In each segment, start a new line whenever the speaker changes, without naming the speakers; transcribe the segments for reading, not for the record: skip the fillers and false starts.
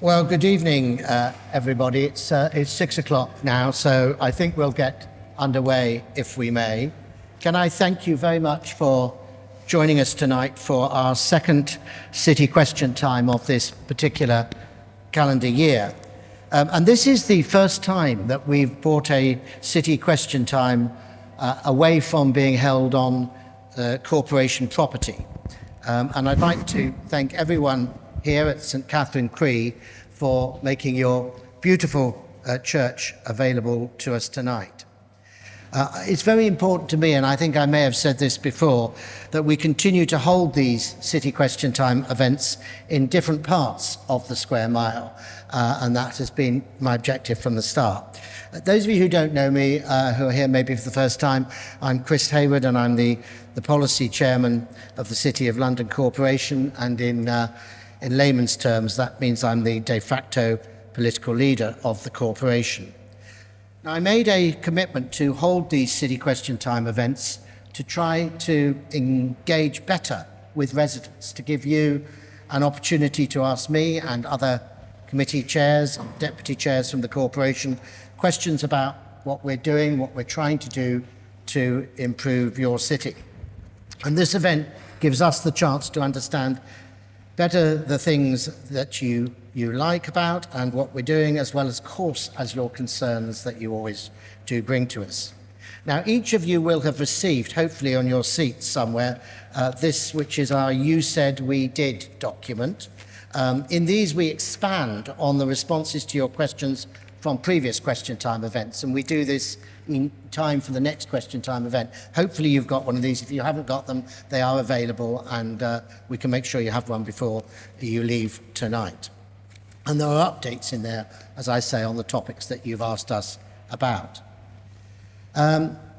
Well, good evening, everybody. It's 6 o'clock now, so I think we'll get underway if we may. Can I thank you very much for joining us tonight for our second City Question Time of this particular calendar year. And this is the first time that we've brought a City Question Time away from being held on corporation property. And I'd like to thank everyone here at St. Katharine, Cree, for making your beautiful church available to us tonight. It's very important to me, and I think I may have said this before, that we continue to hold these City Question Time events in different parts of the Square Mile, and that has been my objective from the start. Those of you who don't know me, who are here maybe for the first time, I'm Chris Hayward, and I'm the policy chairman of the City of London Corporation, and in layman's terms, that means I'm the de facto political leader of the corporation. Now, I made a commitment to hold these City Question Time events to try to engage better with residents, to give you an opportunity to ask me and other committee chairs and deputy chairs from the corporation questions about what we're doing, what we're trying to do to improve your city. And this event gives us the chance to understand better the things that you like about and what we're doing, as well as, of course, as your concerns that you always do bring to us. Now, each of you will have received, hopefully on your seats somewhere, this, which is our You Said We Did document. In these, we expand on the responses to your questions from previous Question Time events, and we do this in time for the next Question Time event. Hopefully you've got one of these. If you haven't got them, they are available, and we can make sure you have one before you leave tonight. And there are updates in there, as I say, on the topics that you've asked us about.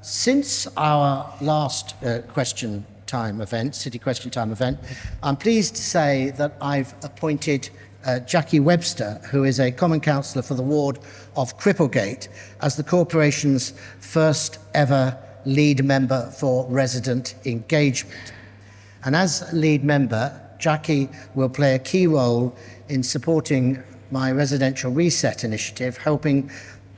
Since our last Question Time event, City Question Time event, I'm pleased to say that I've appointed Jackie Webster, who is a Common Councillor for the ward of Cripplegate, as the corporation's first ever lead member for resident engagement. And as lead member, Jackie will play a key role in supporting my residential reset initiative, helping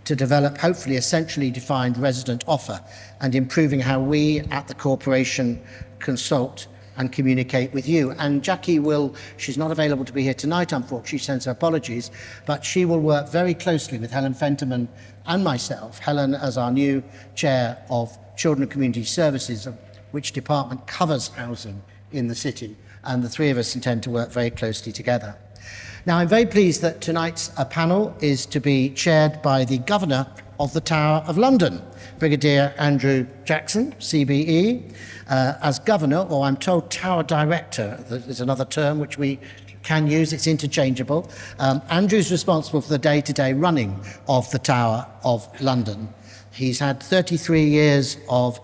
to develop hopefully a centrally defined resident offer and improving how we at the corporation consult and communicate with you. And Jackie she's not available to be here tonight, unfortunately, she sends her apologies, but she will work very closely with Helen Fenterman and myself, Helen as our new chair of Children and Community Services, which department covers housing in the city, and the three of us intend to work very closely together. Now, I'm very pleased that tonight's panel is to be chaired by the Governor of the Tower of London, Brigadier Andrew Jackson, CBE, as Governor, or I'm told Tower Director, is another term which we can use, it's interchangeable. Andrew's responsible for the day-to-day running of the Tower of London. He's had 33 years of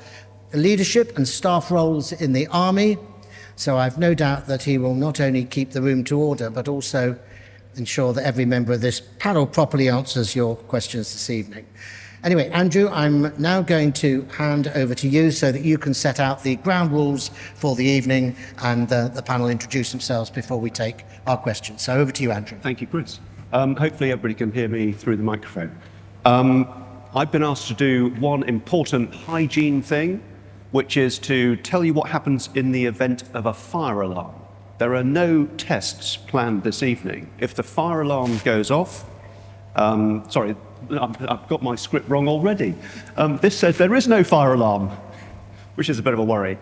leadership and staff roles in the Army, so I've no doubt that he will not only keep the room to order, but also ensure that every member of this panel properly answers your questions this evening. Anyway, Andrew, I'm now going to hand over to you so that you can set out the ground rules for the evening and the panel introduce themselves before we take our questions. So over to you, Andrew.
Thank you, Chris. Hopefully everybody can hear me through the microphone. I've been asked to do one important hygiene thing, which is to tell you what happens in the event of a fire alarm. There are no tests planned this evening. If the fire alarm goes off, sorry, I've got my script wrong already. This says there is no fire alarm, which is a bit of a worry.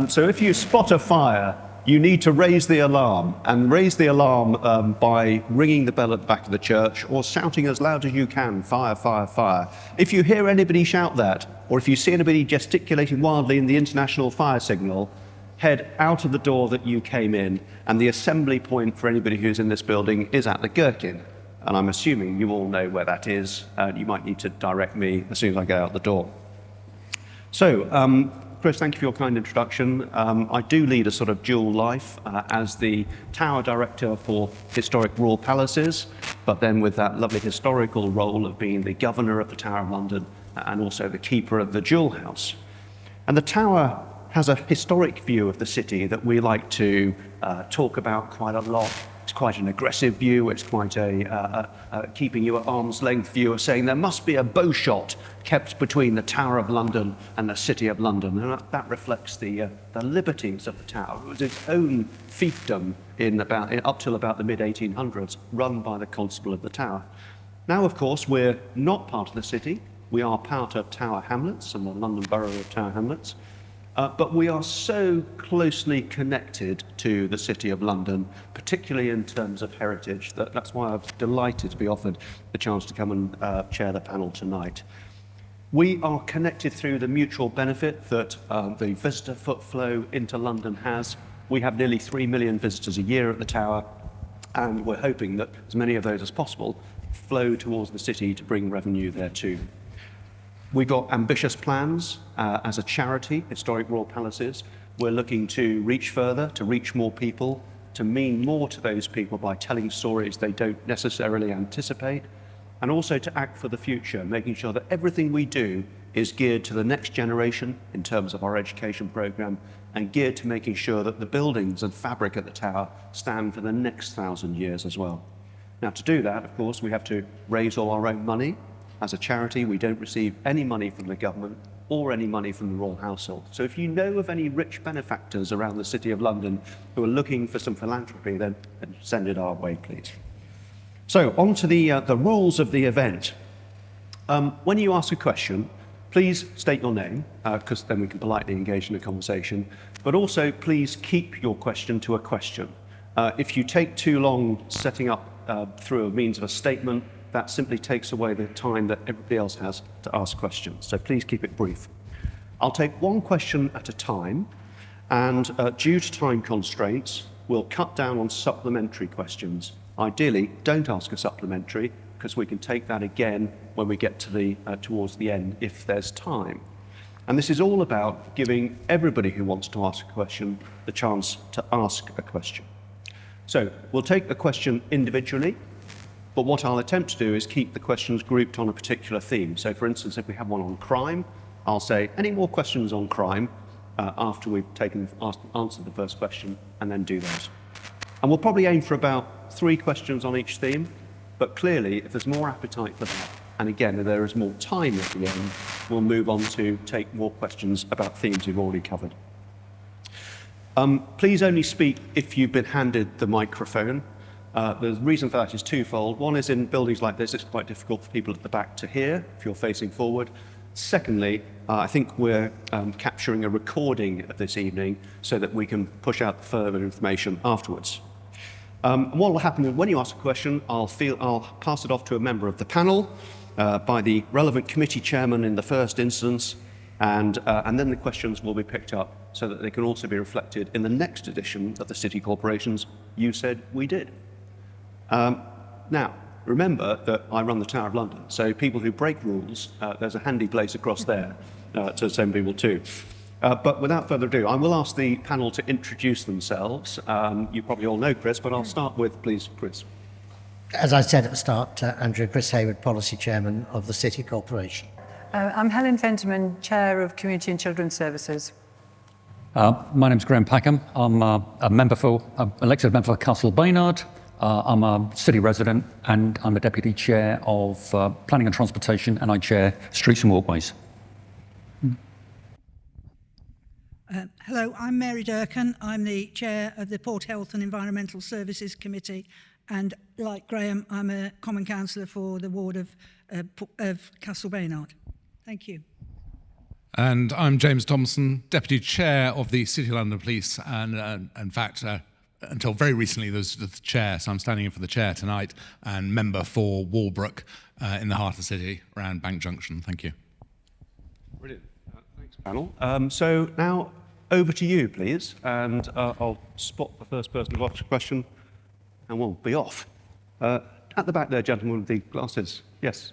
So if you spot a fire, you need to raise the alarm, and raise the alarm by ringing the bell at the back of the church or shouting as loud as you can, fire, fire, fire. If you hear anybody shout that, or if you see anybody gesticulating wildly in the international fire signal, head out of the door that you came in, and the assembly point for anybody who's in this building is at the Gherkin. And I'm assuming you all know where that is. You might need to direct me as soon as I go out the door. So, Chris, thank you for your kind introduction. I do lead a sort of dual life as the Tower Director for Historic Royal Palaces, but then with that lovely historical role of being the Governor of the Tower of London and also the Keeper of the Jewel House. And the Tower has a historic view of the city that we like to talk about quite a lot It's quite an aggressive view. It's quite a keeping you at arm's length view of saying there must be a bow shot kept between the Tower of London and the City of London. And that reflects the liberties of the Tower. It was its own fiefdom up till about the mid-1800s, run by the Constable of the Tower. Now, of course, we're not part of the city. We are part of Tower Hamlets and the London Borough of Tower Hamlets. But we are so closely connected to the City of London, particularly in terms of heritage, that's why I was delighted to be offered the chance to come and chair the panel tonight. We are connected through the mutual benefit that the visitor footflow into London has. We have nearly 3 million visitors a year at the Tower, and we're hoping that as many of those as possible flow towards the city to bring revenue there too. We've got ambitious plans as a charity, Historic Royal Palaces. We're looking to reach further, to reach more people, to mean more to those people by telling stories they don't necessarily anticipate, and also to act for the future, making sure that everything we do is geared to the next generation in terms of our education programme, and geared to making sure that the buildings and fabric at the Tower stand for the next 1,000 years as well. Now, to do that, of course, we have to raise all our own money. As a charity, we don't receive any money from the government or any money from the royal household. So if you know of any rich benefactors around the City of London who are looking for some philanthropy, then send it our way, please. So on to the rules of the event. When you ask a question, please state your name, because then we can politely engage in a conversation, but also please keep your question to a question. If you take too long setting up through a means of a statement, that simply takes away the time that everybody else has to ask questions. So please keep it brief. I'll take one question at a time, and due to time constraints, we'll cut down on supplementary questions. Ideally, don't ask a supplementary, because we can take that again when we get to towards the end, if there's time. And this is all about giving everybody who wants to ask a question the chance to ask a question. So we'll take a question individually, but what I'll attempt to do is keep the questions grouped on a particular theme. So for instance, if we have one on crime, I'll say, any more questions on crime after we've answered the first question, and then do those. And we'll probably aim for about 3 questions on each theme, but clearly, if there's more appetite for that, and again, if there is more time at the end, we'll move on to take more questions about themes we've already covered. Please only speak if you've been handed the microphone. The reason for that is twofold. One is in buildings like this, it's quite difficult for people at the back to hear if you're facing forward. Secondly, I think we're capturing a recording of this evening so that we can push out further information afterwards. What will happen when you ask a question, I'll pass it off to a member of the panel by the relevant committee chairman in the first instance, and then the questions will be picked up so that they can also be reflected in the next edition of the City Corporation's You Said We Did. Now, remember that I run the Tower of London, so people who break rules, there's a handy place across there to send people to. But without further ado, I will ask the panel to introduce themselves. You probably all know Chris, but I'll start with, please, Chris.
As I said at the start, Andrew, Chris Hayward, Policy Chairman of the City Corporation.
I'm Helen Fenterman, Chair of Community and Children's Services.
My name's Graham Packham. I'm elected member for Castle Baynard. I'm a city resident, and I'm a deputy chair of Planning and Transportation, and I chair Streets and Walkways.
Hello, I'm Mary Durkan. I'm the chair of the Port Health and Environmental Services Committee, and like Graham, I'm a common councillor for the ward of Castle Baynard. Thank you.
And I'm James Thompson, deputy chair of the City of London Police, and in fact, until very recently, there was the chair, so I'm standing in for the chair tonight, and member for Walbrook in the heart of the city, around Bank Junction. Thank you.
Brilliant. Thanks, panel. So now, over to you, please, and I'll spot the first person to ask a question, and we'll be off. At the back there, gentleman with the glasses. Yes.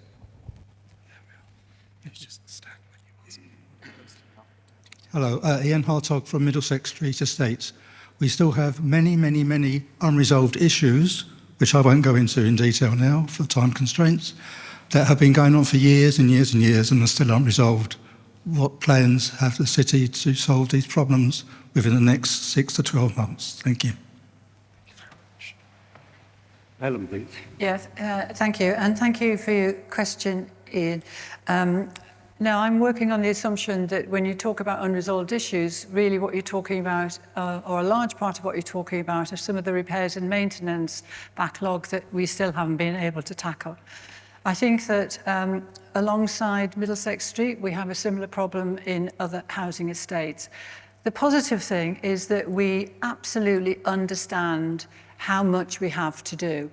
Hello, Ian Hartog from Middlesex Street Estates. We still have many, many, many unresolved issues, which I won't go into in detail now for time constraints, that have been going on for years and years and years and are still unresolved. What plans have the city to solve these problems within the next 6 to 12 months? Thank you.
Helen, please.
Yes, thank you. And thank you for your question, Ian. Now, I'm working on the assumption that when you talk about unresolved issues, really what you're talking about, or a large part of what you're talking about, are some of the repairs and maintenance backlog that we still haven't been able to tackle. I think that alongside Middlesex Street, we have a similar problem in other housing estates. The positive thing is that we absolutely understand how much we have to do.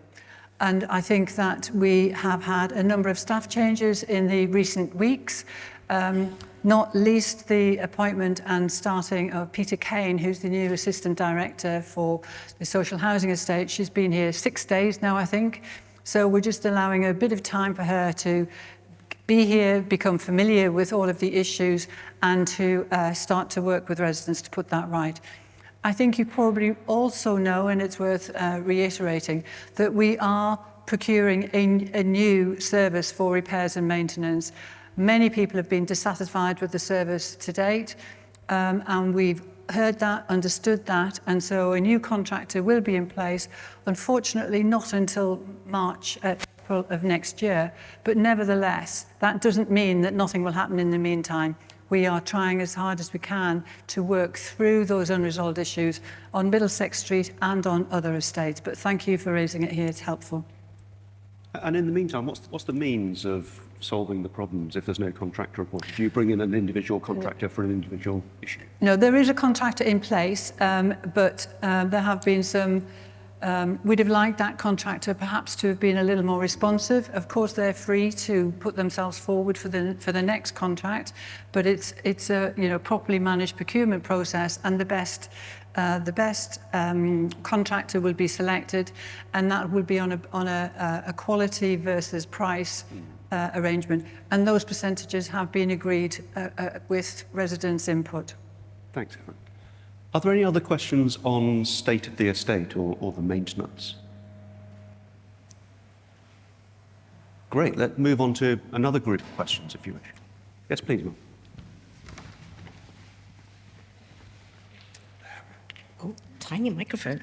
And I think that we have had a number of staff changes in the recent weeks, not least the appointment and starting of Peter Kane, who's the new Assistant Director for the Social Housing Estate. She's been here 6 days now, I think. So we're just allowing a bit of time for her to be here, become familiar with all of the issues, and to start to work with residents to put that right. I think you probably also know, and it's worth reiterating, that we are procuring a new service for repairs and maintenance. Many people have been dissatisfied with the service to date, and we've heard that, understood that, and so a new contractor will be in place, unfortunately not until March, April of next year, but nevertheless, that doesn't mean that nothing will happen in the meantime. We are trying as hard as we can to work through those unresolved issues on Middlesex Street and on other estates, but thank you for raising it here, it's helpful.
And in the meantime, what's the means of solving the problems if there's no contractor appointed? Do you bring in an individual contractor for an individual issue?
No, there is a contractor in place, but there have been some. We'd have liked that contractor perhaps to have been a little more responsive. Of course, they're free to put themselves forward for the next contract, but it's a properly managed procurement process, and the best contractor will be selected, and that will be on a quality versus price arrangement, and those percentages have been agreed with residents' input.
Thanks, Katharine. Are there any other questions on state of the estate or the maintenance? Great, let's move on to another group of questions, if you wish. Yes, please, ma'am.
Oh, tiny microphone.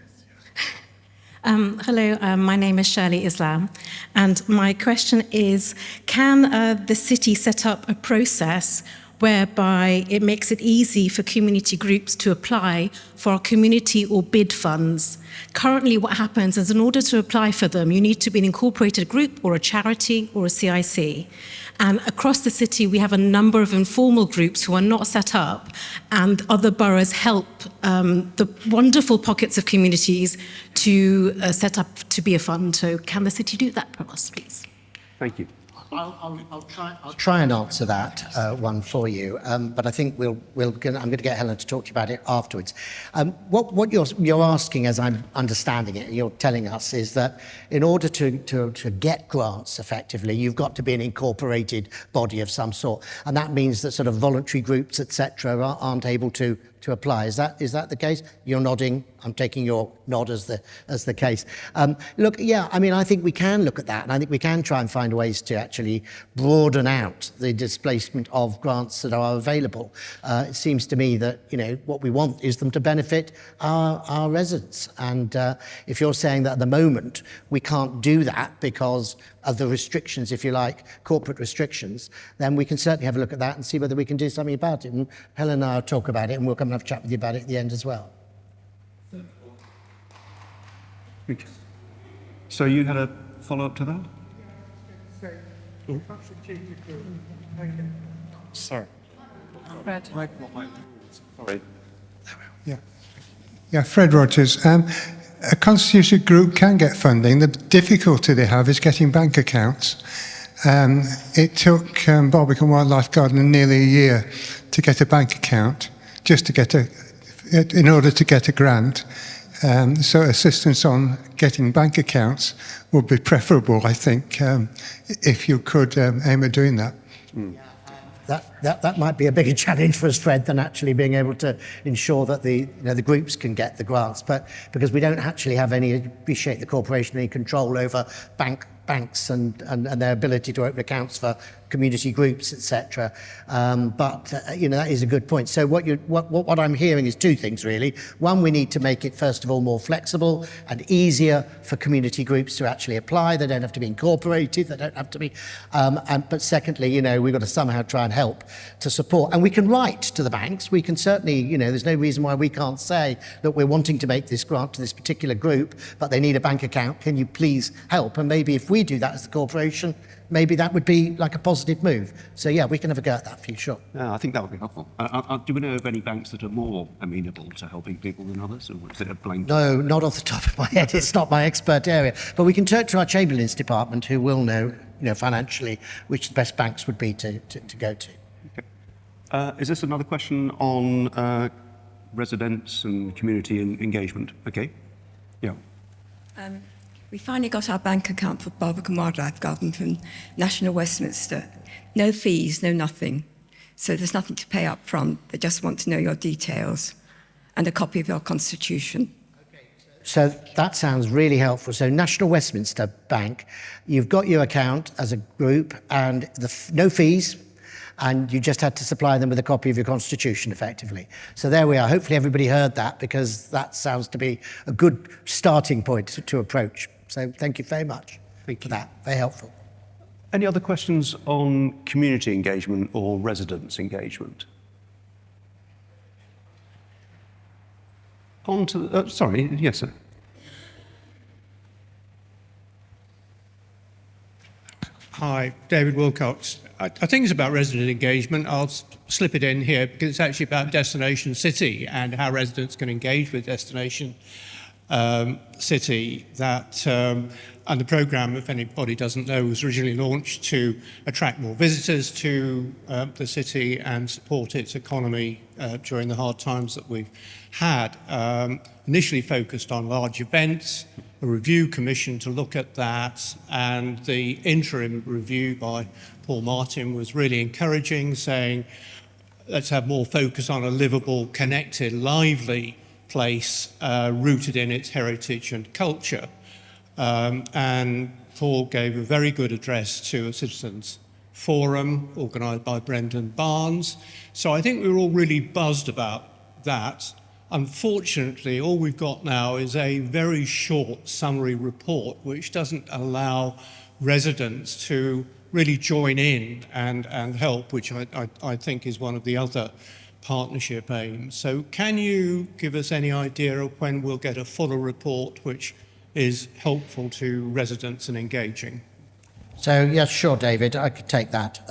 Hello, my name is Shirley Islam, and my question is, can the city set up a process whereby it makes it easy for community groups to apply for community or bid funds? Currently, what happens is in order to apply for them, you need to be an incorporated group or a charity or a CIC. And across the city, we have a number of informal groups who are not set up, and other boroughs help the wonderful pockets of communities to set up to be a fund. So can the city do that for us, please?
Thank you.
I'll try and answer that one for you, but I think I'm going to get Helen to talk to you about it afterwards. What you're asking, as I'm understanding it, you're telling us, is that in order to get grants effectively, you've got to be an incorporated body of some sort, and that means that sort of voluntary groups, etc., aren't able to apply. Is that the case? You're nodding. I'm taking your nod as the case. Look, yeah, I mean, I think we can look at that, and I think we can try and find ways to actually broaden out the displacement of grants that are available. It seems to me that what we want is them to benefit our residents, and if you're saying that at the moment we can't do that because of the restrictions, if you like, corporate restrictions, then we can certainly have a look at that and see whether we can do something about it. And Helen and I will talk about it, and we'll come and have a chat with you about it at the end as well.
So you had a follow-up to that?
Sorry.
Fred.
Sorry.
Yeah, Fred Rogers. A constituted group can get funding. The difficulty they have is getting bank accounts. It took Barbican Wildlife Garden nearly a year to get a bank account, just to in order to get a grant. So assistance on getting bank accounts would be preferable, I think, if you could aim at doing that.
that might be a bigger challenge for us, Fred, than actually being able to ensure that the groups can get the grants. But because we don't actually have appreciate the corporation, any control over banks and their ability to open accounts for community groups, etc. But that is a good point. So what I'm hearing is two things really. One, we need to make it first of all more flexible and easier for community groups to actually apply. They don't have to be incorporated. They don't have to be. But secondly, we've got to somehow try and help to support. And we can write to the banks. We can certainly, there's no reason why we can't say that we're wanting to make this grant to this particular group, but they need a bank account. Can you please help? And maybe if we do that as the corporation, maybe that would be like a positive move. So yeah, we can have a go at that for you, sure.
Yeah, I think that would be helpful. Do we know of any banks that are more amenable to helping people than others, or is it a blanket?
No, not off the top of my head. It's not my expert area. But we can turn to our Chamberlain's department, who will know, financially, which the best banks would be to go to.
Okay. Is this another question on residents and community engagement? Okay. Yeah.
We finally got our bank account for Barbican Wildlife Garden from National Westminster. No fees, no nothing. So there's nothing to pay up front. They just want to know your details and a copy of your constitution.
So that sounds really helpful. So National Westminster Bank, you've got your account as a group and no fees, and you just had to supply them with a copy of your constitution, effectively. So there we are. Hopefully everybody heard that, because that sounds to be a good starting point to approach. So thank you very much for that. Very helpful.
Any other questions on community engagement or residents engagement? On to sorry, yes, sir.
Hi, David Wilcox. I think it's about resident engagement. I'll slip it in here because it's actually about Destination City and how residents can engage with Destination City. And the programme, if anybody doesn't know, was originally launched to attract more visitors to the city and support its economy during the hard times that we've had. Initially focused on large events, a review commission to look at that, and the interim review by Paul Martin was really encouraging, saying, let's have more focus on a livable, connected, lively place rooted in its heritage and culture. And Paul gave a very good address to a citizens' forum organised by Brendan Barnes. So I think we were all really buzzed about that. Unfortunately, all we've got now is a very short summary report, which doesn't allow residents to really join in and help, which I think is one of the other partnership aims. So can you give us any idea of when we'll get a fuller report which is helpful to residents and engaging?
So yes, sure, David, I could take that.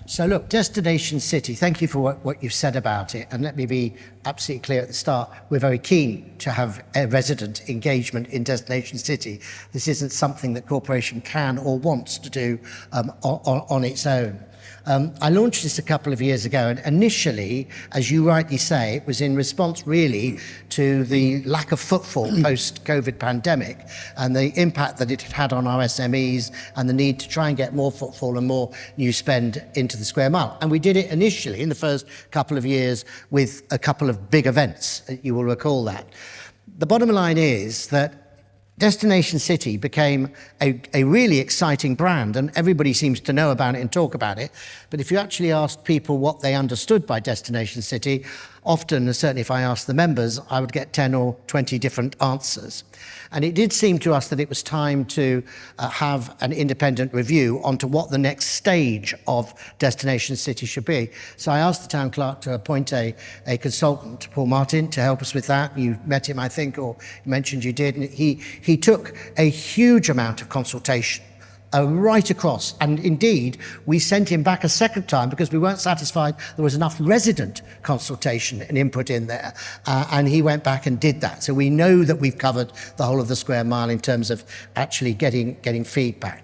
So look, Destination City, thank you for what you've said about it. And let me be absolutely clear at the start, we're very keen to have a resident engagement in Destination City. This isn't something that corporation can or wants to do on its own. I launched this a couple of years ago, and initially, as you rightly say, it was in response really to the lack of footfall post-COVID pandemic and the impact that it had had on our SMEs and the need to try and get more footfall and more new spend into the square mile. And we did it initially in the first couple of years with a couple of big events. You will recall that. The bottom line is that Destination City became a really exciting brand, and everybody seems to know about it and talk about it. But if you actually asked people what they understood by Destination City, often, and certainly if I asked the members, I would get 10 or 20 different answers. And it did seem to us that it was time to have an independent review onto what the next stage of Destination City should be. So I asked the town clerk to appoint a consultant, Paul Martin, to help us with that. You met him, I think, or you mentioned you did. And he took a huge amount of consultation right across. And indeed, we sent him back a second time because we weren't satisfied there was enough resident consultation and input in there. And he went back and did that. So we know that we've covered the whole of the square mile in terms of actually getting feedback.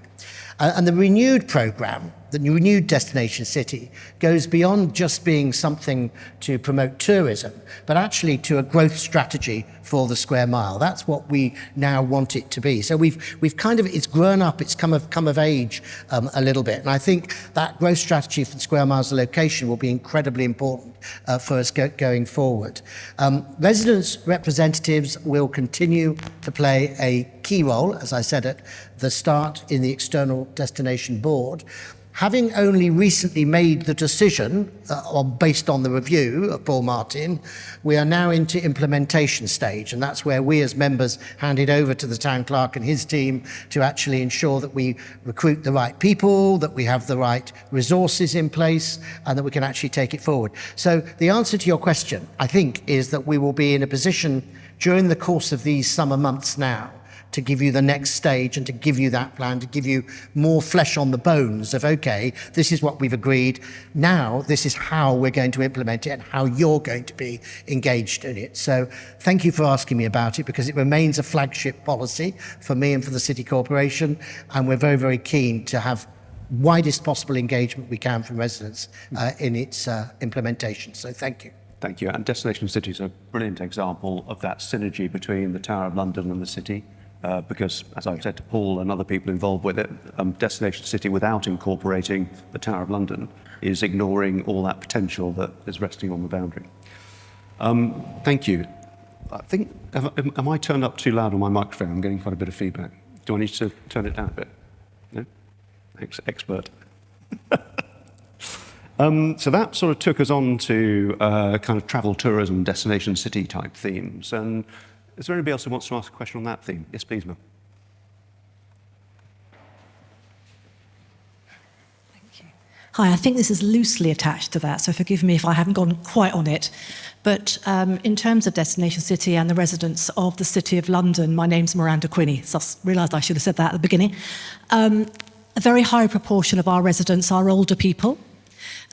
And the renewed programme the renewed destination city goes beyond just being something to promote tourism, but actually to a growth strategy for the square mile. That's what we now want it to be. So we've kind of, it's grown up, it's come of age a little bit. And I think that growth strategy for the square miles of location will be incredibly important for us going forward. Residents' representatives will continue to play a key role, as I said at the start, in the External Destination Board. Having only recently made the decision, based on the review of Paul Martin, we are now into implementation stage, and that's where we as members hand it over to the town clerk and his team to actually ensure that we recruit the right people, that we have the right resources in place, and that we can actually take it forward. So the answer to your question, I think, is that we will be in a position during the course of these summer months now to give you the next stage and to give you that plan, to give you more flesh on the bones of, okay, this is what we've agreed. Now, this is how we're going to implement it and how you're going to be engaged in it. So thank you for asking me about it, because it remains a flagship policy for me and for the City Corporation. And we're very, very keen to have widest possible engagement we can from residents in its implementation. So thank you.
Thank you. And Destination City is a brilliant example of that synergy between the Tower of London and the city. Because, as I've said to Paul and other people involved with it, Destination City without incorporating the Tower of London is ignoring all that potential that is resting on the boundary. Thank you. I think, am I turned up too loud on my microphone? I'm getting quite a bit of feedback. Do I need to turn it down a bit? No? Expert. So that sort of took us on to kind of travel, tourism, destination city type themes. And is there anybody else who wants to ask a question on that theme? Yes, please, Mel.
Thank you. Hi, I think this is loosely attached to that, so forgive me if I haven't gone quite on it. But in terms of Destination City and the residents of the City of London, my name's Miranda Quinney, so I realised I should have said that at the beginning. A very high proportion of our residents are older people.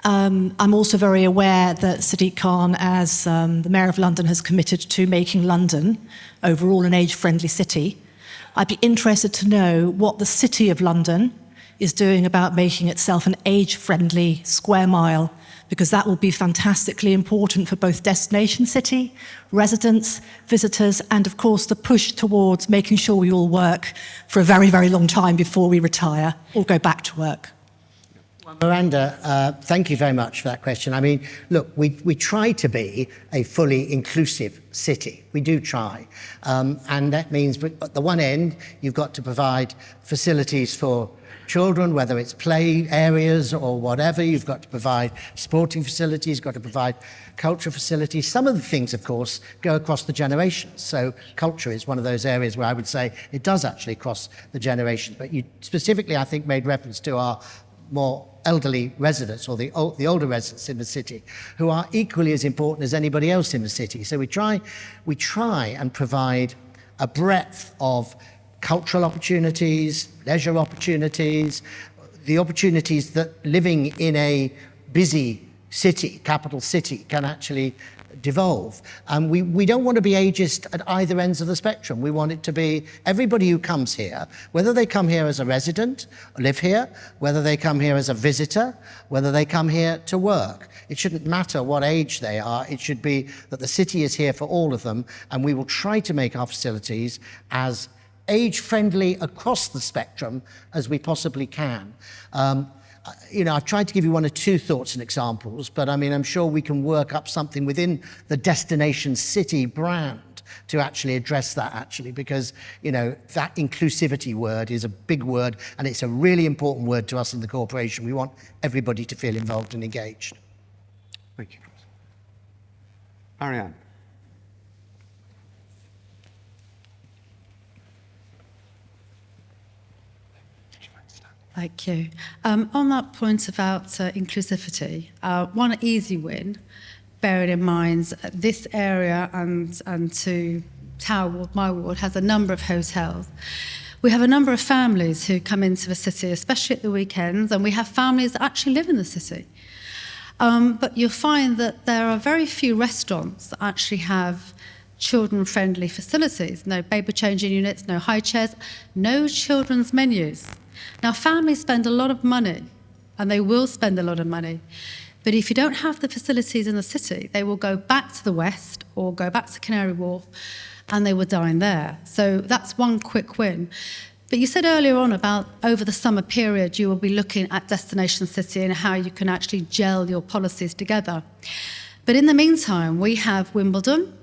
I'm also very aware that Sadiq Khan, as the Mayor of London, has committed to making London overall an age-friendly city. I'd be interested to know what the City of London is doing about making itself an age-friendly square mile, because that will be fantastically important for both Destination City, residents, visitors, and of course the push towards making sure we all work for a very, very long time before we retire or go back to work.
Miranda, thank you very much for that question. I mean, look, we try to be a fully inclusive city. We do try. And that means at the one end, you've got to provide facilities for children, whether it's play areas or whatever. You've got to provide sporting facilities, you've got to provide cultural facilities. Some of the things, of course, go across the generations. So culture is one of those areas where I would say it does actually cross the generations. But you specifically, I think, made reference to our more elderly residents, or the older residents in the city, who are equally as important as anybody else in the city. So we try and provide a breadth of cultural opportunities, leisure opportunities, the opportunities that living in a busy city, capital city, can actually devolve. And we don't want to be ageist at either ends of the spectrum. We want it to be everybody who comes here, whether they come here as a resident, live here, whether they come here as a visitor, whether they come here to work. It shouldn't matter what age they are. It should be that the city is here for all of them, and we will try to make our facilities as age-friendly across the spectrum as we possibly can. You know, I've tried to give you one or two thoughts and examples, but I mean, I'm sure we can work up something within the Destination City brand to actually address that, actually, because, you know, that inclusivity word is a big word, and it's a really important word to us in the corporation. We want everybody to feel involved and engaged.
Thank you, Chris. Ariane.
Thank you. On that point about inclusivity, one easy win, bearing in mind this area and to Tower Ward, my ward, has a number of hotels. We have a number of families who come into the city, especially at the weekends, and we have families that actually live in the city. But you'll find that there are very few restaurants that actually have children-friendly facilities. No baby changing units, no high chairs, no children's menus. Now, families spend a lot of money and they will spend a lot of money. But if you don't have the facilities in the city, they will go back to the west or go back to Canary Wharf, and they will dine there. So that's one quick win. But you said earlier on about over the summer period, you will be looking at Destination City and how you can actually gel your policies together. But in the meantime, we have Wimbledon,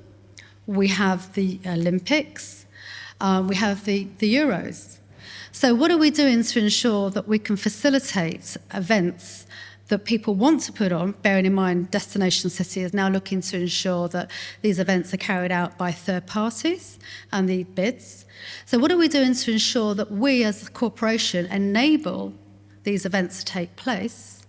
we have the Olympics, we have the Euros. So what are we doing to ensure that we can facilitate events that people want to put on, bearing in mind Destination City is now looking to ensure that these events are carried out by third parties and the bids. So what are we doing to ensure that we as a corporation enable these events to take place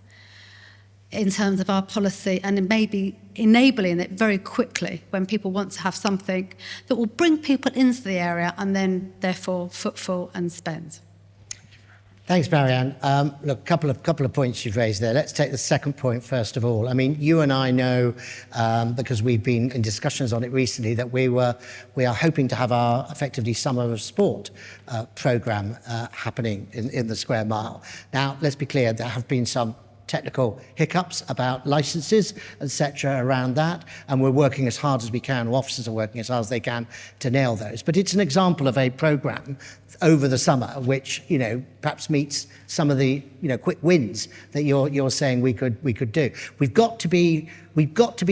in terms of our policy and maybe enabling it very quickly when people want to have something that will bring people into the area and then therefore footfall and spend?
Thanks, Marianne. Look, a couple of points you've raised there. Let's take the second point first of all. I mean, you and I know, because we've been in discussions on it recently, that we are hoping to have our effectively Summer of Sport programme happening in the Square Mile. Now, let's be clear, there have been some technical hiccups about licences, etc. around that, and we're working as hard as we can, officers are working as hard as they can to nail those. But it's an example of a programme over the summer which, you know, perhaps meets some of the, you know, quick wins that you're saying we could do. We've got to be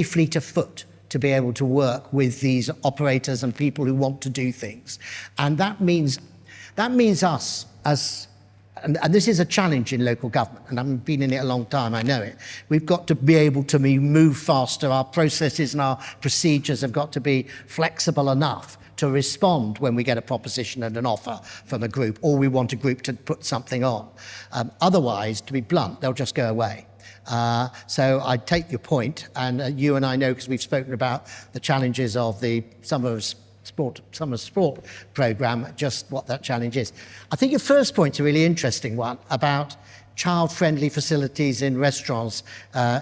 fleet of foot to be able to work with these operators and people who want to do things. And that means us as and this is a challenge in local government, and I've been in it a long time, I know it. We've got to be able to move faster. Our processes and our procedures have got to be flexible enough to respond when we get a proposition and an offer from a group, or we want a group to put something on. Otherwise, to be blunt, they'll just go away. So I take your point, and you and I know, because we've spoken about the challenges of the Summer Sport programme, just what that challenge is. I think your first point's a really interesting one about child-friendly facilities in restaurants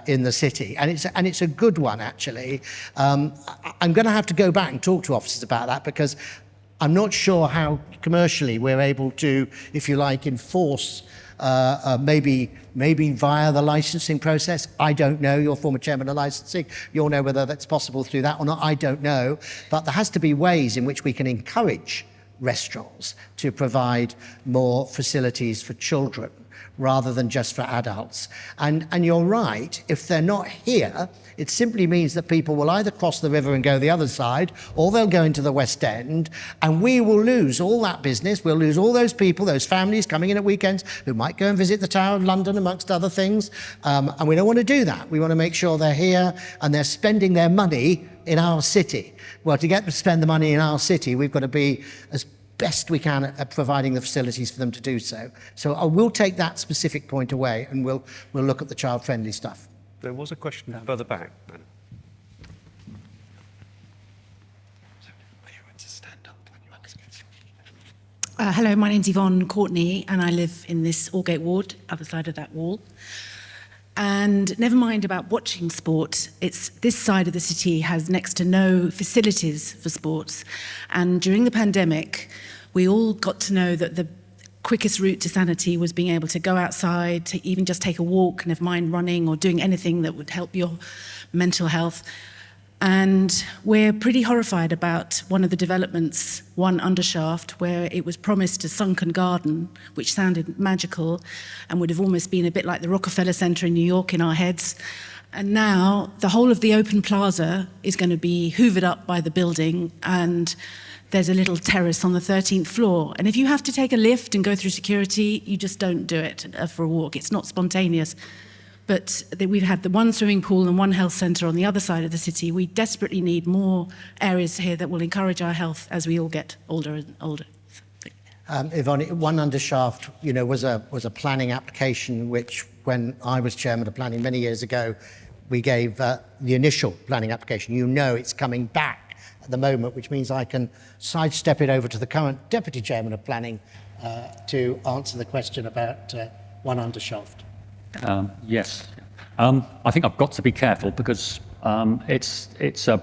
in the city, and it's a good one actually. I'm going to have to go back and talk to officers about that, because I'm not sure how commercially we're able to, if you like, enforce maybe via the licensing process. I don't know. You're former chairman of licensing. You'll know whether that's possible through that or not. I don't know. But there has to be ways in which we can encourage restaurants to provide more facilities for children rather than just for adults. And you're right, if they're not here, it simply means that people will either cross the river and go the other side, or they'll go into the West End, and we will lose all that business. We'll lose all those people, those families coming in at weekends who might go and visit the Tower of London, amongst other things. And we don't want to do that. We want to make sure they're here and they're spending their money in our city. Well, to get them to spend the money in our city, we've got to be as best we can at providing the facilities for them to do so. So I will take that specific point away, and we'll look at the child-friendly stuff.
There was a question further back.
Hello, my name's Yvonne Courtney, and I live in this Aldgate ward, other side of that wall. And never mind about watching sport, it's this side of the city has next to no facilities for sports. And during the pandemic, we all got to know that the quickest route to sanity was being able to go outside, to even just take a walk, never mind running or doing anything that would help your mental health. And we're pretty horrified about one of the developments, one undershaft, where it was promised a sunken garden, which sounded magical and would have almost been a bit like the Rockefeller Center in New York in our heads. And now the whole of the open plaza is going to be hoovered up by the building, and there's a little terrace on the 13th floor. And if you have to take a lift and go through security, you just don't do it for a walk. It's not spontaneous. But we've had the one swimming pool and one health centre on the other side of the city. We desperately need more areas here that will encourage our health as we all get older and older.
Yvonne, one undershaft, you know, was a planning application which, when I was chairman of planning many years ago, we gave the initial planning application. You know it's coming back at the moment, which means I can sidestep it over to the current deputy chairman of planning to answer the question about one undershaft.
Yes. I think I've got to be careful, because it's a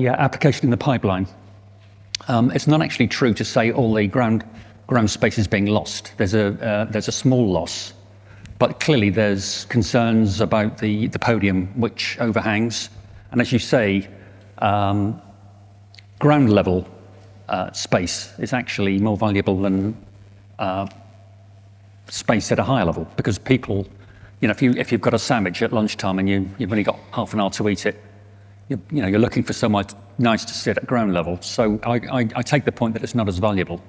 application in the pipeline. It's not actually true to say all the ground ground spaces being lost. There's a small loss, but clearly there's concerns about the podium which overhangs. And as you say, ground level space is actually more valuable than space at a higher level, because people, if you've got a sandwich at lunchtime and you've only got half an hour to eat it, you're looking for somewhere nice to sit at ground level. So I take the point that it's not as valuable.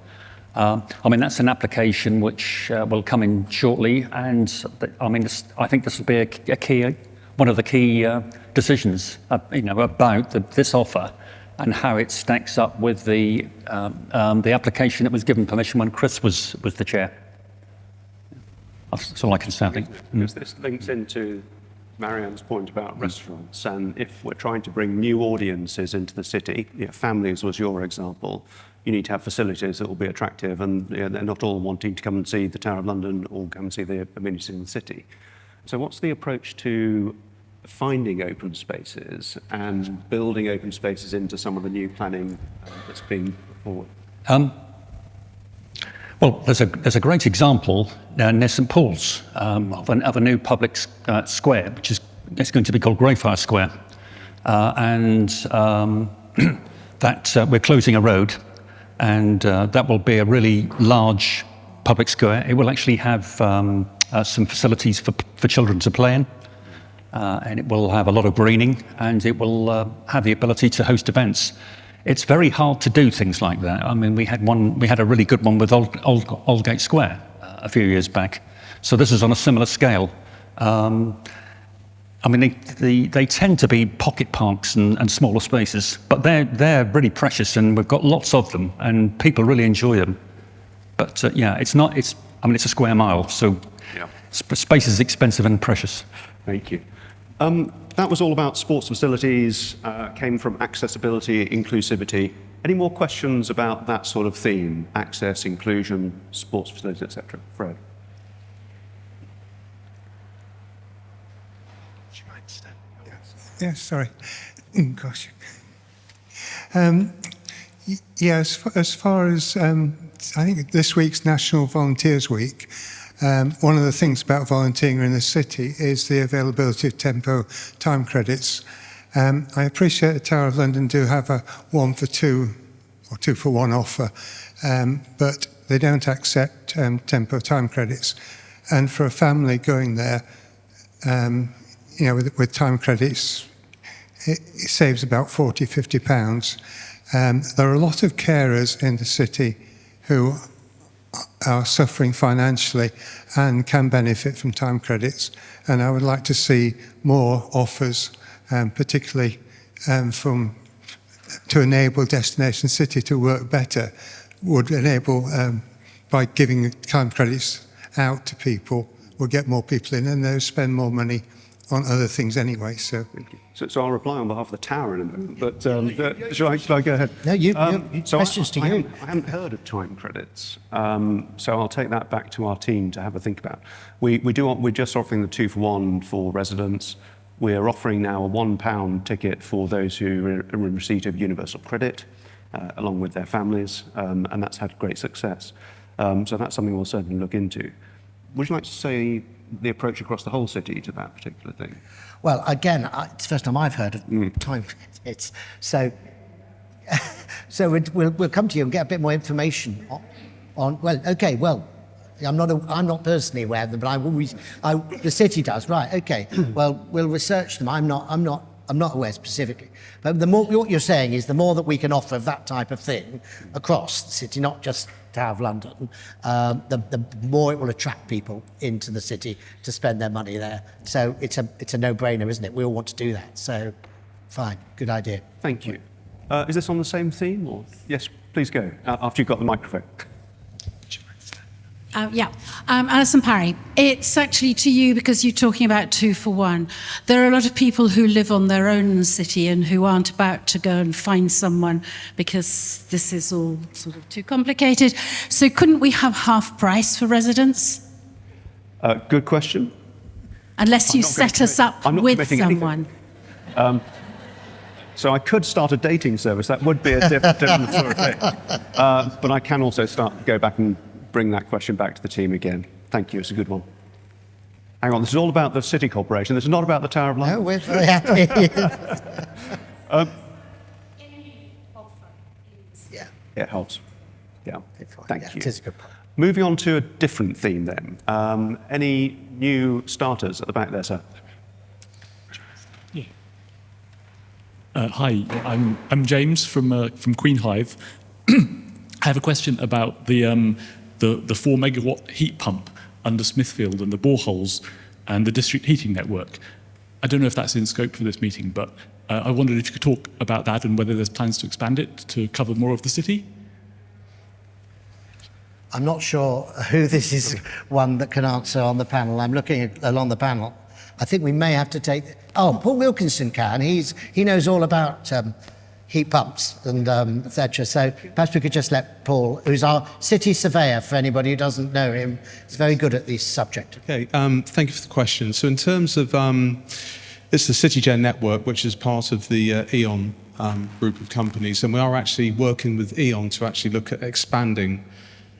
That's an application which will come in shortly, and I think this will be one of the key decisions, about this offer and how it stacks up with the application that was given permission when Chris was the chair. That's all I can say.
Because this links into Marianne's point about restaurants, and if we're trying to bring new audiences into the city, families was your example, you need to have facilities that will be attractive, and they're not all wanting to come and see the Tower of London or come and see the amenities in the city. So what's the approach to finding open spaces and building open spaces into some of the new planning that's been put forward?
Well, there's a great example near St Paul's of a new public square, which is going to be called Greyfriars Square, and that we're closing a road, and that will be a really large public square. It will actually have some facilities for children to play in, and it will have a lot of greening, and it will have the ability to host events. It's very hard to do things like that. We had a really good one with Aldgate Square a few years back. So this is on a similar scale. They tend to be pocket parks and smaller spaces, but they're really precious, and we've got lots of them, and people really enjoy them. But it's a square mile, so space is expensive and precious.
Thank you. That was all about sports facilities, came from accessibility, inclusivity. Any more questions about that sort of theme? Access, inclusion, sports facilities, etc. Fred?
Yes, sorry. Gosh. As far as, I think this week's National Volunteers Week, one of the things about volunteering in the city is the availability of tempo time credits. I appreciate the Tower of London do have a 1 for 2 or 2 for 1 offer, but they don't accept tempo time credits. And for a family going there, with time credits, it saves about £40, £50. There are a lot of carers in the city who are suffering financially and can benefit from time credits, and I would like to see more offers, particularly to enable Destination City to work better, would enable, by giving time credits out to people, will get more people in, and they'll spend more money on other things anyway. So
I'll reply on behalf of the Tower in a moment, but shall I go ahead?
No, questions to you.
I hadn't heard of time credits, so I'll take that back to our team to have a think about. We're just offering the 2 for 1 for residents. We're offering now a £1 ticket for those who are in receipt of universal credit, along with their families, and that's had great success. So that's something we'll certainly look into. Would you like to say the approach across the whole city to that particular thing?
Well, again, it's the first time I've heard of time credits. So we'll come to you and get a bit more information on. I'm not personally aware of them, but the city does, right? Okay. Well, we'll research them. I'm not aware specifically. But what you're saying is the more that we can offer of that type of thing across the city, not just Tower of London, the more it will attract people into the city to spend their money there. So it's a no-brainer, isn't it? We all want to do that. So fine, good idea.
Thank you. Is this on the same theme? Or yes, please go, after you've got the microphone.
Alison Parry. It's actually to you because you're talking about 2 for 1. There are a lot of people who live on their own in the city and who aren't about to go and find someone because this is all sort of too complicated. So couldn't we have half price for residents?
Good question.
Unless you set us up with someone.
So I could start a dating service. That would be a different sort of thing. But I can also go back and bring that question back to the team again. Thank you. It's a good one. Hang on. This is all about the City Corporation. This is not about the Tower of London.
No, we're very happy. Yeah.
It helps. Yeah. Thank you.
It is a good point.
Moving on to a different theme then. Any new starters at the back there, sir?
Hi, I'm James from Queen Hive. I have a question about the 4 megawatt heat pump under Smithfield and the boreholes and the district heating network. I don't know if that's in scope for this meeting, but I wondered if you could talk about that and whether there's plans to expand it to cover more of the city.
I'm not sure who this is one that can answer on the panel. I'm looking along the panel. I think we may have to take... Oh, Paul Wilkinson can. He knows all about heat pumps and etc. So perhaps we could just let Paul, who's our city surveyor, for anybody who doesn't know him, is very good at this subject.
Okay, thank you for the question. So in terms of... it's the CityGen network, which is part of the E.ON group of companies, and we are actually working with E.ON to actually look at expanding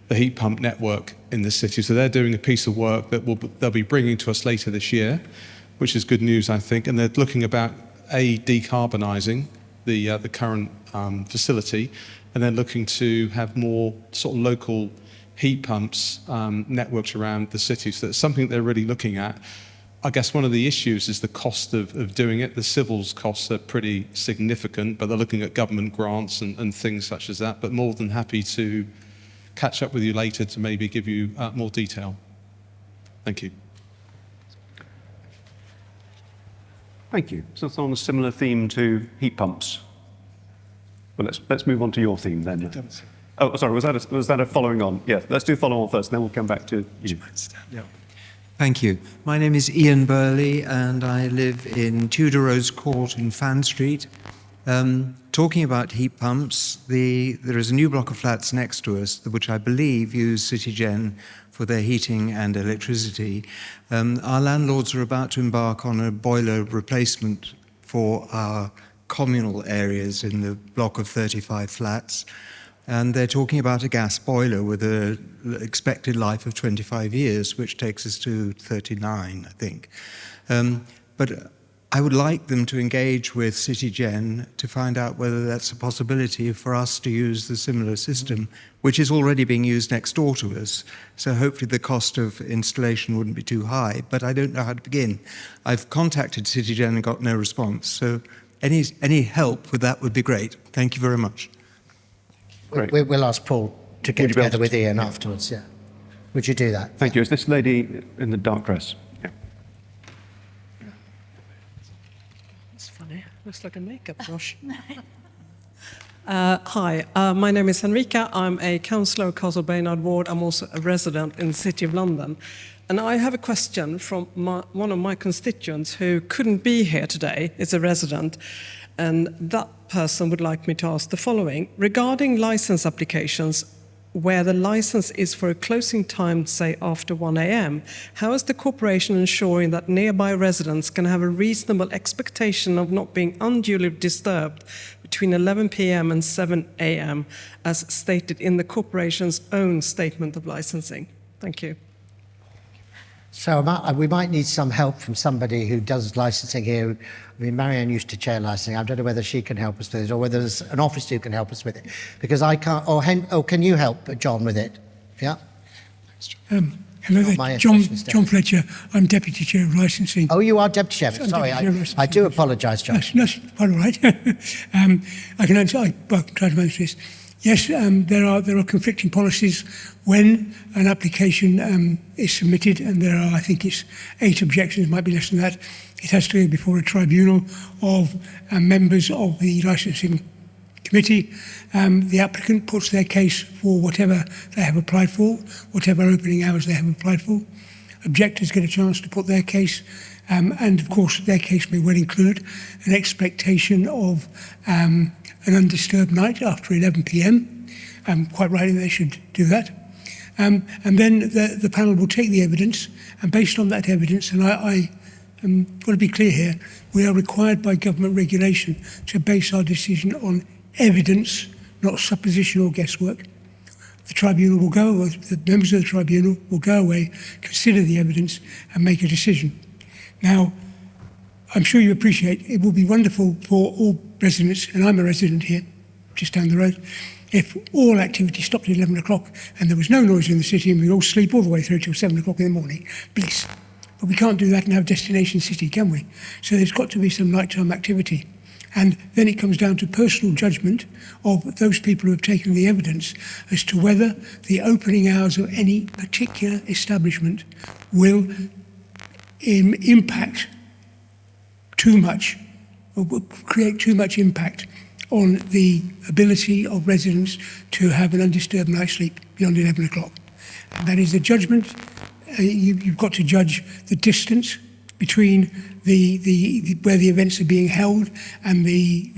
the heat pump network in the city. So they're doing a piece of work that they'll be bringing to us later this year, which is good news, I think. And they're looking about decarbonising the current facility, and then looking to have more sort of local heat pumps networks around the city. So that's something they're really looking at. I guess one of the issues is the cost of doing it. The civils costs are pretty significant, but they're looking at government grants and things such as that. But more than happy to catch up with you later to maybe give you more detail. Thank you.
Thank you. So it's on a similar theme to heat pumps. Well, let's move on to your theme then. Oh, sorry, was that a following on? Yeah, let's do follow on first, and then we'll come back to you.
Yeah. Thank you. My name is Ian Burley, and I live in Tudor Rose Court in Fan Street. Talking about heat pumps, there is a new block of flats next to us, which I believe use CityGen for their heating and electricity. Our landlords are about to embark on a boiler replacement for our communal areas in the block of 35 flats. And they're talking about a gas boiler with an expected life of 25 years, which takes us to 39, I think. But I would like them to engage with CityGen to find out whether that's a possibility for us to use the similar system, which is already being used next door to us. So hopefully the cost of installation wouldn't be too high, but I don't know how to begin. I've contacted CityGen and got no response. So any help with that would be great. Thank you very much.
We'll ask Paul to get together with Ian afterwards, yeah. Would you do that?
Thank you. Is this lady in the dark dress? Yeah.
That's funny. Looks like a makeup brush. Hi, my name is Henrika. I'm a councillor of Castle Baynard Ward. I'm also a resident in the City of London. And I have a question from one of my constituents who couldn't be here today. It's a resident. And that person would like me to ask the following. Regarding license applications, where the license is for a closing time, say after 1 a.m., how is the corporation ensuring that nearby residents can have a reasonable expectation of not being unduly disturbed between 11 p.m. and 7 a.m., as stated in the corporation's own statement of licensing? Thank you.
So we might need some help from somebody who does licensing here. I mean, Marianne used to chair licensing. I don't know whether she can help us with it or whether there's an officer who can help us with it. Because I can't, or can you help John with it? Yeah?
Hello there, John Fletcher. I'm Deputy Chair of Licensing.
Oh, you are Deputy Chair. Sorry, I do apologise, John.
That's quite all right. I can answer, I'll try to answer this. Yes, there are conflicting policies when an application is submitted, and there are, I think it's 8 objections, might be less than that. It has to go before a tribunal of members of the licensing committee. The applicant puts their case for whatever they have applied for, whatever opening hours they have applied for. Objectors get a chance to put their case, and of course their case may well include an expectation of an undisturbed night after 11 p.m. Quite rightly they should do that. And then the panel will take the evidence, and based on that evidence, and I want to be clear here, we are required by government regulation to base our decision on evidence, not supposition or guesswork. The tribunal will go away, the members of the tribunal will go away, consider the evidence and make a decision. Now, I'm sure you appreciate it will be wonderful for all residents, and I'm a resident here, just down the road, if all activity stopped at 11 o'clock and there was no noise in the city and we all sleep all the way through till 7 o'clock in the morning, bliss. But we can't do that and have destination city, can we? So there's got to be some nighttime activity. And then it comes down to personal judgment of those people who have taken the evidence as to whether the opening hours of any particular establishment will impact too much, or will create too much impact on the ability of residents to have an undisturbed night's sleep beyond 11 o'clock. And that is a judgment. You've got to judge the distance between where the events are being held and the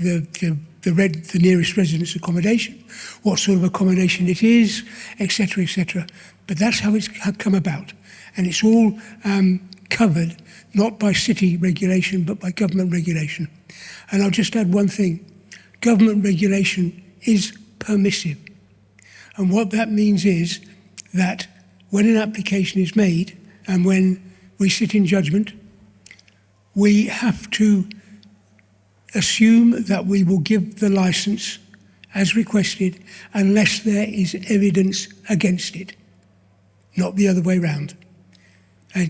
nearest residence accommodation, what sort of accommodation it is, etc., etc. But that's how it's come about. And it's all covered, not by city regulation, but by government regulation. And I'll just add one thing. Government regulation is permissive. And what that means is that when an application is made and when we sit in judgment, we have to assume that we will give the licence as requested unless there is evidence against it, not the other way round.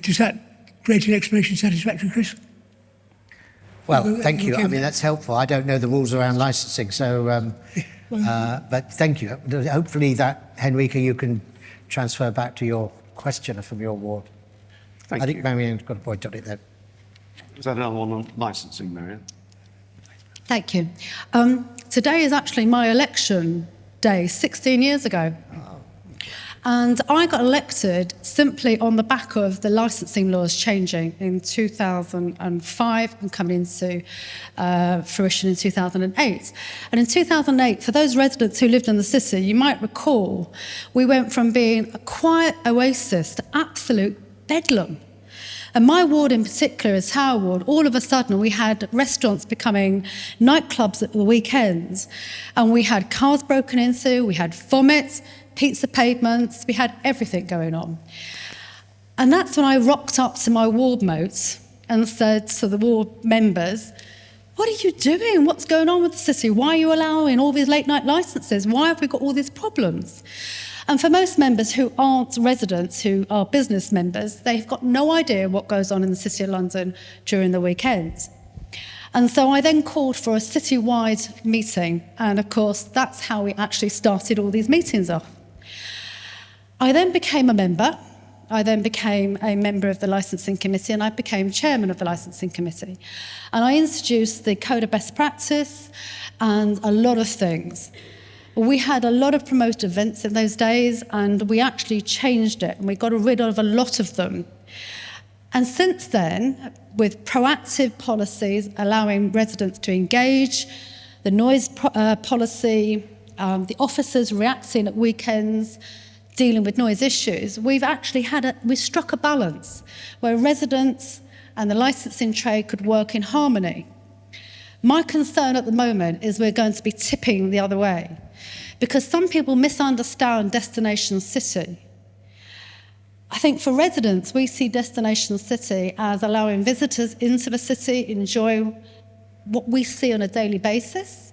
Does that create an explanation satisfactory, Chris?
Well, thank you. I mean, that's helpful. I don't know the rules around licensing, so, but thank you. Hopefully that, Henrika, you can transfer back to your questioner from your ward.
Thank
I think
you.
Marianne's got a point on it there.
Is that another one on licensing, Marianne?
Thank you. Today is actually my election day, 16 years ago. And I got elected simply on the back of the licensing laws changing in 2005 and coming into fruition in 2008. And in 2008, for those residents who lived in the city, you might recall, we went from being a quiet oasis to absolute bedlam. And my ward in particular is Tower Ward. All of a sudden, we had restaurants becoming nightclubs at the weekends. And we had cars broken into, we had vomit, pizza pavements, we had everything going on. And that's when I rocked up to my ward mates and said to the ward members, what are you doing? What's going on with the city? Why are you allowing all these late night licenses? Why have we got all these problems? And for most members who aren't residents, who are business members, they've got no idea what goes on in the City of London during the weekends. And so I then called for a city-wide meeting, and of course, that's how we actually started all these meetings off. I then became a member. I then became a member of the licensing committee, and I became chairman of the licensing committee. And I introduced the code of best practice and a lot of things. We had a lot of promoted events in those days, and we actually changed it, and we got rid of a lot of them. And since then, with proactive policies allowing residents to engage, the noise policy, the officers reacting at weekends, dealing with noise issues, we've struck a balance where residents and the licensing trade could work in harmony. My concern at the moment is we're going to be tipping the other way, because some people misunderstand destination city. I think for residents, we see destination city as allowing visitors into the city, enjoy what we see on a daily basis,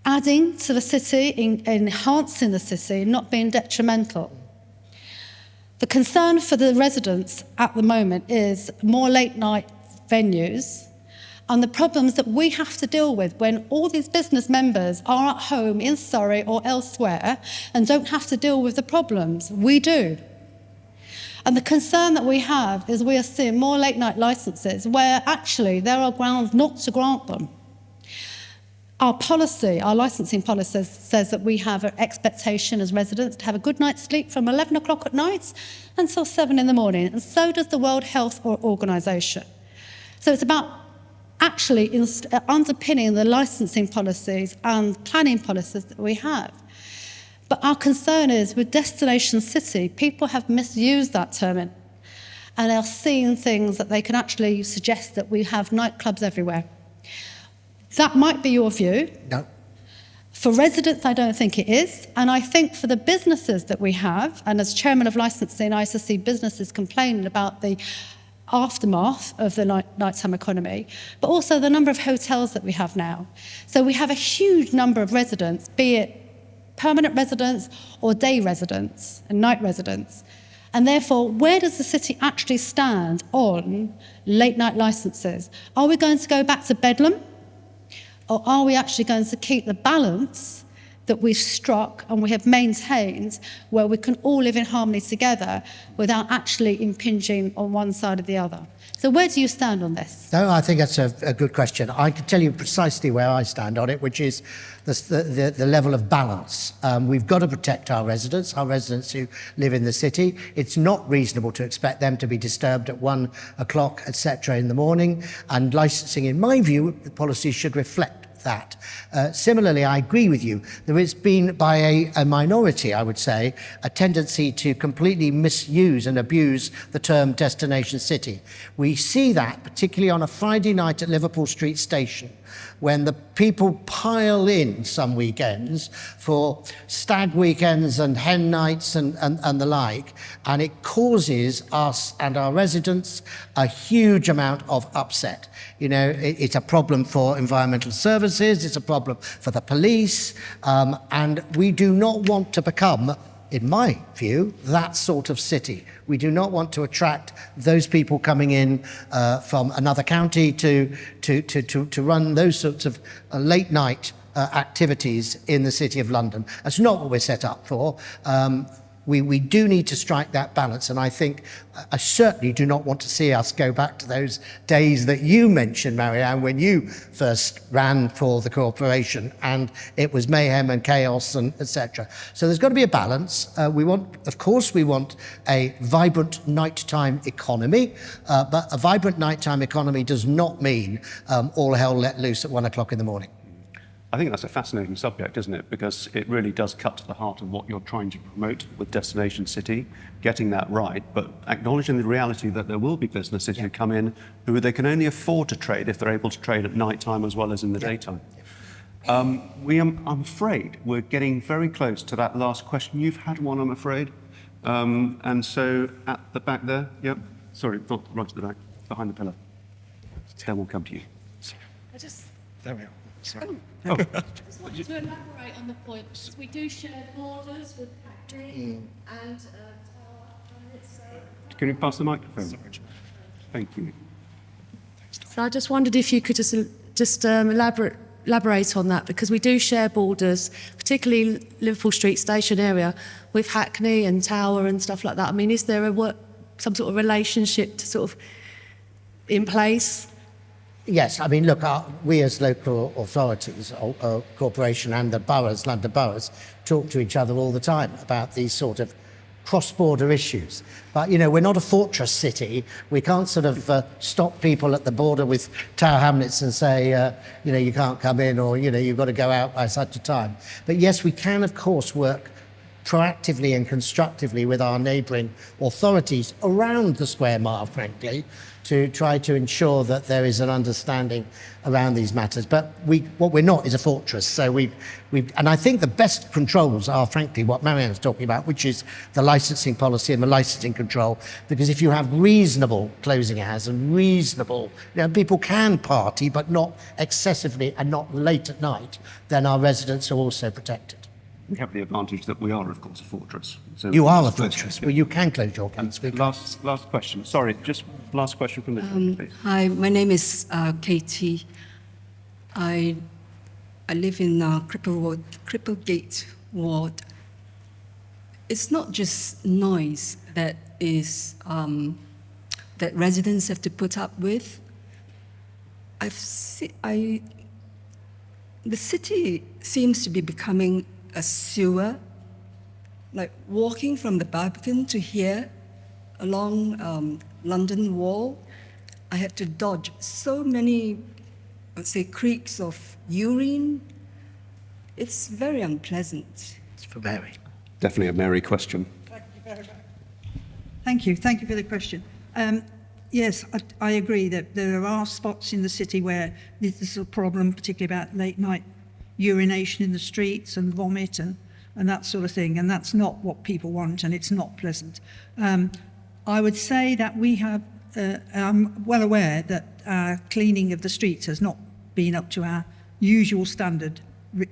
adding to the city, enhancing the city, not being detrimental. The concern for the residents at the moment is more late night venues and the problems that we have to deal with when all these business members are at home in Surrey or elsewhere and don't have to deal with the problems. We do. And the concern that we have is we are seeing more late night licenses where actually there are grounds not to grant them. Our policy, our licensing policy says that we have an expectation as residents to have a good night's sleep from 11 o'clock at night until 7 in the morning, and so does the World Health Organization. So it's about actually underpinning the licensing policies and planning policies that we have. But our concern is with destination city, people have misused that term. and are seeing things that they can actually suggest that we have nightclubs everywhere. That might be your view.
No.
For residents, I don't think it is. And I think for the businesses that we have, and as chairman of licensing, I used to see businesses complaining about the aftermath of the nighttime economy, but also the number of hotels that we have now. So we have a huge number of residents, be it permanent residents or day residents and night residents. And therefore, where does the city actually stand on late night licenses? Are we going to go back to Bedlam? Or are we actually going to keep the balance that we've struck and we have maintained, where we can all live in harmony together without actually impinging on one side or the other? So where do you stand on this?
No, I think that's a good question. I can tell you precisely where I stand on it, which is the level of balance. We've got to protect our residents who live in the city. It's not reasonable to expect them to be disturbed at 1 o'clock, etc. in the morning. And licensing, in my view, the policy should reflect that. Similarly, I agree with you. There has been, by a minority, I would say, a tendency to completely misuse and abuse the term destination city. We see that particularly on a Friday night at Liverpool Street Station, when the people pile in some weekends for stag weekends and hen nights and the like, and it causes us and our residents a huge amount of upset. You know, it's a problem for environmental services, it's a problem for the police, and we do not want to become, in my view, that sort of city. We do not want to attract those people coming in from another county to run those sorts of late night activities in the City of London. That's not what we're set up for. We do need to strike that balance, and I think I certainly do not want to see us go back to those days that you mentioned, Marianne, when you first ran for the corporation and it was mayhem and chaos and etc. So there's got to be a balance. Of course we want a vibrant nighttime economy, but a vibrant nighttime economy does not mean all hell let loose at 1 o'clock in the morning.
I think that's a fascinating subject, isn't it? Because it really does cut to the heart of what you're trying to promote with Destination City, getting that right, but acknowledging the reality that there will be businesses who come in who they can only afford to trade if they're able to trade at night time as well as in the daytime. I'm afraid we're getting very close to that last question. You've had one, I'm afraid. And so at the back there, yep, sorry, not right at the back, behind the pillar. Then we'll come to you.
There we are. Sorry.
I just wanted to elaborate on the point, because we do share borders with Katharine and
Can you pass the microphone? Thank you.
So I just wondered if you could just elaborate on that, because we do share borders, particularly Liverpool Street Station area, with Hackney and Tower and stuff like that. I mean, is there some sort of relationship to sort of in place?
Yes, I mean, look, we as local authorities, corporation and the boroughs, London boroughs, talk to each other all the time about these sort of cross-border issues. But, you know, we're not a fortress city. We can't sort of stop people at the border with Tower Hamlets and say, you know, you can't come in, or, you know, you've got to go out by such a time. But yes, we can, of course, work proactively and constructively with our neighbouring authorities around the square mile, frankly, to try to ensure that there is an understanding around these matters. But what we're not is a fortress. So and I think the best controls are, frankly, what Marianne's talking about, which is the licensing policy and the licensing control. Because if you have reasonable closing hours and reasonable, you know, people can party, but not excessively and not late at night, then our residents are also protected.
We have the advantage that we are, of course, a fortress. So
you are a fortress. Well, you can close your gates.
Last question. Sorry, just last question from the please.
Hi, my name is Katie. I live in Cripplegate Ward. It's not just noise that is that residents have to put up with. The city seems to be becoming a sewer. Like walking from the Barbican to here along London Wall, I had to dodge so many, let's say, creeks of urine. It's very unpleasant.
It's for Mary.
Definitely a Mary question.
Thank you for the question. Yes, I agree that there are spots in the city where this is a problem, particularly about late night urination in the streets and vomit and that sort of thing. And that's not what people want, and it's not pleasant. I would say that we have, I'm well aware that our cleaning of the streets has not been up to our usual standard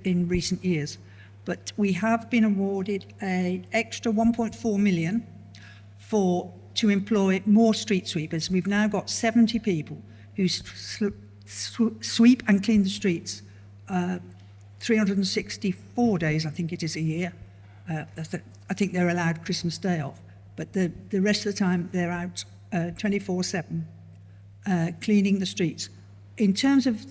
in recent years. But we have been awarded an extra 1.4 million to employ more street sweepers. We've now got 70 people who sweep and clean the streets 364 days, I think it is, a year. I think they're allowed Christmas Day off, but the rest of the time they're out 24/7 cleaning the streets. In terms of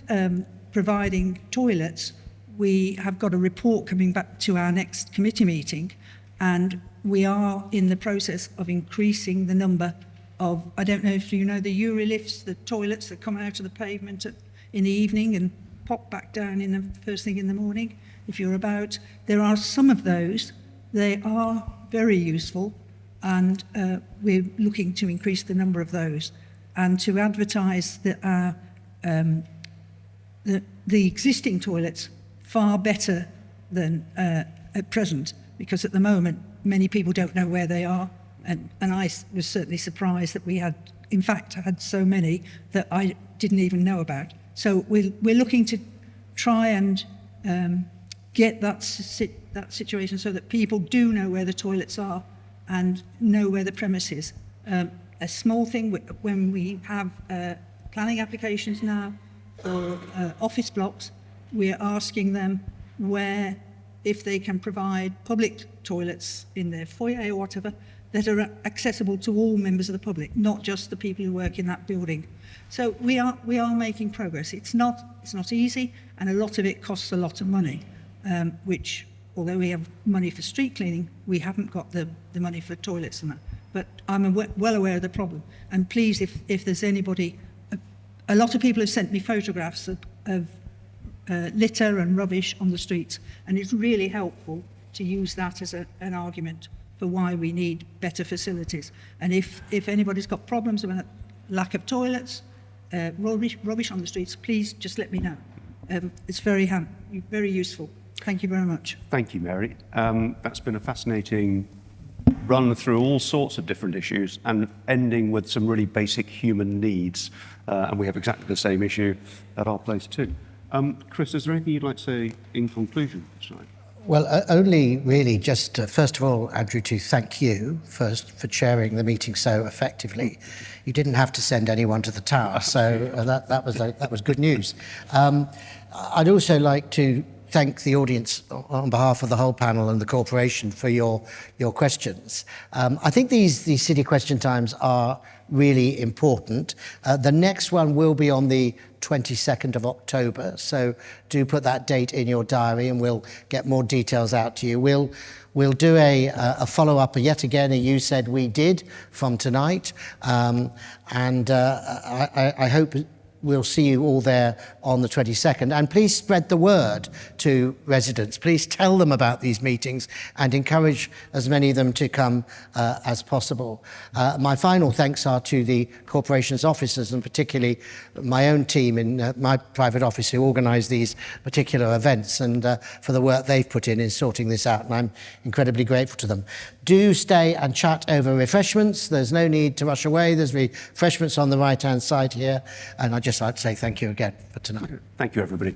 providing toilets, we have got a report coming back to our next committee meeting, and we are in the process of increasing the number of, I don't know if you know the Eurolifts, the toilets that come out of the pavement in the evening and pop back down in the first thing in the morning, if you're about. There are some of those. They are very useful, and we're looking to increase the number of those and to advertise that the existing toilets far better than at present, because at the moment many people don't know where they are, and I was certainly surprised that we had, in fact, had so many that I didn't even know about. So we're looking to try and get that situation so that people do know where the toilets are and know where the premise is. A small thing, when we have planning applications now for office blocks, we're asking them where, if they can provide public toilets in their foyer or whatever, that are accessible to all members of the public, not just the people who work in that building. So we are making progress. It's not easy, and a lot of it costs a lot of money, which, although we have money for street cleaning, we haven't got the money for toilets and that. But I'm well aware of the problem. And please, if there's anybody, a lot of people have sent me photographs of litter and rubbish on the streets, and it's really helpful to use that as an argument for why we need better facilities. And if anybody's got problems about lack of toilets, rubbish on the streets, please just let me know. It's very useful. Thank you very much.
Thank you, Mary. That's been a fascinating run through all sorts of different issues and ending with some really basic human needs. And we have exactly the same issue at our place too. Chris, is there anything you'd like to say in conclusion tonight?
Well, only really just, first of all, Andrew, to thank you first for chairing the meeting so effectively. You didn't have to send anyone to the tower, so that was good news. I'd also like to thank the audience on behalf of the whole panel and the corporation for your questions. I think these city question times are really important. The next one will be on the 22nd of October, so do put that date in your diary and we'll get more details out to you. We'll do a follow-up, yet again, a You Said We Did from tonight, and I hope we'll see you all there on the 22nd. And please spread the word to residents. Please tell them about these meetings and encourage as many of them to come as possible. My final thanks are to the corporation's officers, and particularly my own team in my private office who organise these particular events, and for the work they've put in sorting this out. And I'm incredibly grateful to them. Do stay and chat over refreshments. There's no need to rush away. There's refreshments on the right-hand side here. And I'd just like to say thank you again for tonight.
Thank you, everybody.